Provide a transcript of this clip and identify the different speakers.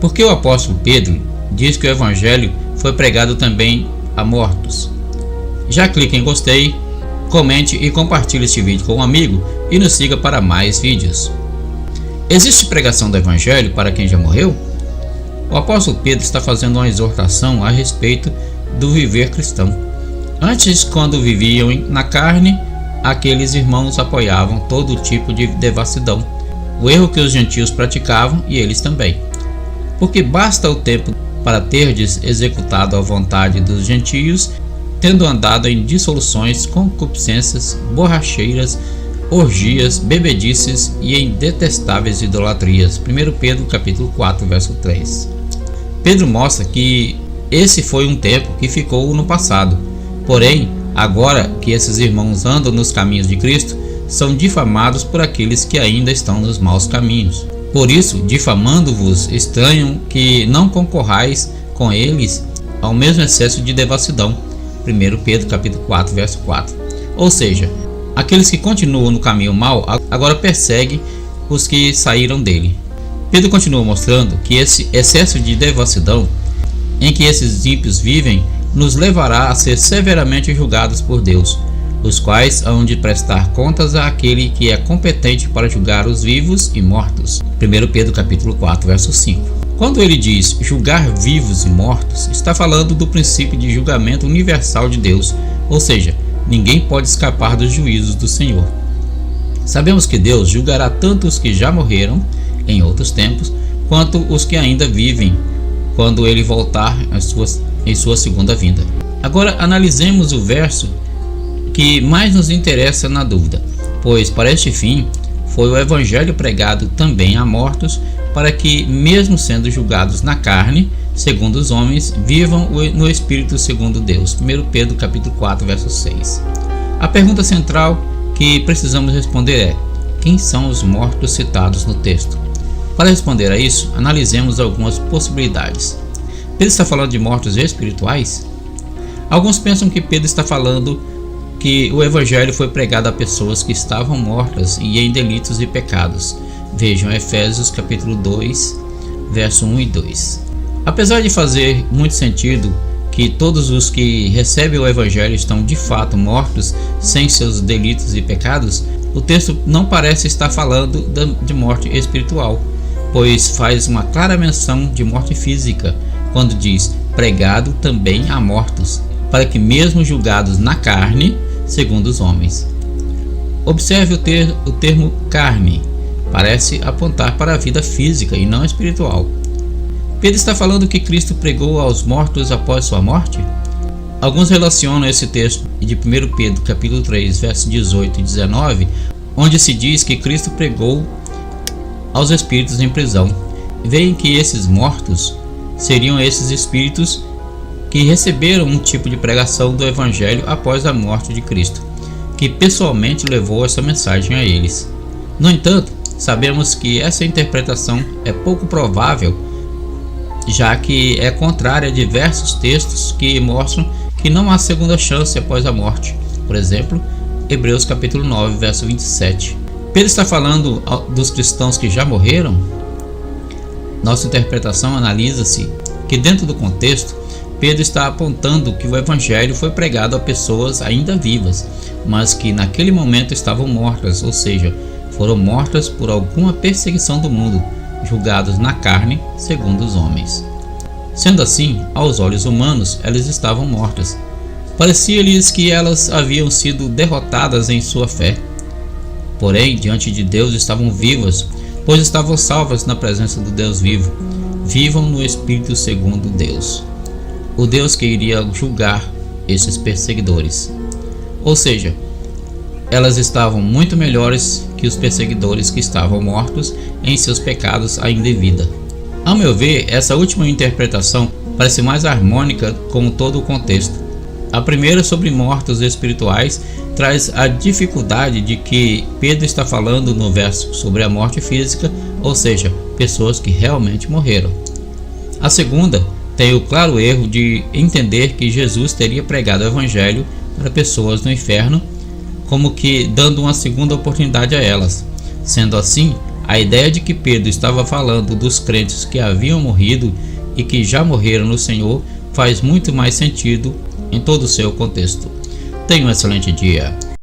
Speaker 1: Porque o apóstolo Pedro diz que o evangelho foi pregado também a mortos. Já clique em gostei, comente e compartilhe este vídeo com um amigo e nos siga para mais vídeos. Existe pregação do evangelho para quem já morreu? O apóstolo Pedro está fazendo uma exortação a respeito do viver cristão. Antes, quando viviam na carne, aqueles irmãos apoiavam todo tipo de devassidão, o erro que os gentios praticavam e eles também. Porque basta o tempo para terdes executado a vontade dos gentios, tendo andado em dissoluções, concupiscências, borracheiras, orgias, bebedices e em detestáveis idolatrias. 1 Pedro capítulo 4, verso 3. Pedro mostra que esse foi um tempo que ficou no passado. Porém, agora que esses irmãos andam nos caminhos de Cristo, são difamados por aqueles que ainda estão nos maus caminhos. Por isso, difamando-vos, estranham que não concorrais com eles ao mesmo excesso de devassidão. 1 Pedro capítulo 4, verso 4. Ou seja, aqueles que continuam no caminho mau agora perseguem os que saíram dele. Pedro continua mostrando que esse excesso de devassidão em que esses ímpios vivem nos levará a ser severamente julgados por Deus, os quais hão de prestar contas àquele que é competente para julgar os vivos e mortos. 1 Pedro capítulo 4, verso 5. Quando ele diz julgar vivos e mortos, está falando do princípio de julgamento universal de Deus, ou seja, ninguém pode escapar dos juízos do Senhor. Sabemos que Deus julgará tanto os que já morreram em outros tempos, quanto os que ainda vivem quando ele voltar em sua segunda vinda. Agora analisemos o verso que mais nos interessa na dúvida, pois para este fim foi o evangelho pregado também a mortos, para que, mesmo sendo julgados na carne, segundo os homens, vivam no Espírito segundo Deus. 1 Pedro capítulo 4, verso 6. A pergunta central que precisamos responder é: quem são os mortos citados no texto? Para responder a isso, analisemos algumas possibilidades. Pedro está falando de mortos espirituais? Alguns pensam que Pedro está falando que o evangelho foi pregado a pessoas que estavam mortas e em delitos e pecados. Vejam Efésios capítulo 2, verso 1 e 2. Apesar de fazer muito sentido que todos os que recebem o evangelho estão de fato mortos sem seus delitos e pecados, o texto não parece estar falando de morte espiritual, pois faz uma clara menção de morte física, quando diz pregado também a mortos, para que mesmo julgados na carne, segundo os homens. Observe o termo carne, parece apontar para a vida física e não espiritual. Pedro está falando que Cristo pregou aos mortos após sua morte? Alguns relacionam esse texto de 1 Pedro capítulo 3, versos 18 e 19, onde se diz que Cristo pregou aos espíritos em prisão. Veem que esses mortos seriam esses espíritos que receberam um tipo de pregação do evangelho após a morte de Cristo, que pessoalmente levou essa mensagem a eles. No entanto, sabemos que essa interpretação é pouco provável, já que é contrária a diversos textos que mostram que não há segunda chance após a morte. Por exemplo, Hebreus capítulo 9, verso 27. Pedro está falando dos cristãos que já morreram? Nossa interpretação analisa-se que, dentro do contexto, Pedro está apontando que o evangelho foi pregado a pessoas ainda vivas, mas que naquele momento estavam mortas, ou seja, foram mortas por alguma perseguição do mundo, julgados na carne, segundo os homens. Sendo assim, aos olhos humanos, elas estavam mortas. Parecia-lhes que elas haviam sido derrotadas em sua fé. Porém, diante de Deus estavam vivas, pois estavam salvas na presença do Deus vivo. Vivam no Espírito segundo Deus, o Deus que iria julgar esses perseguidores. Ou seja, elas estavam muito melhores que os perseguidores que estavam mortos em seus pecados ainda em vida. Ao meu ver, essa última interpretação parece mais harmônica com todo o contexto. A primeira, sobre mortos espirituais, traz a dificuldade de que Pedro está falando no verso sobre a morte física, ou seja, pessoas que realmente morreram. A segunda tem o claro erro de entender que Jesus teria pregado o evangelho para pessoas no inferno, como que dando uma segunda oportunidade a elas. Sendo assim, A ideia de que Pedro estava falando dos crentes que haviam morrido e que já morreram no Senhor faz muito mais sentido em todo o seu contexto. Tenha um excelente dia.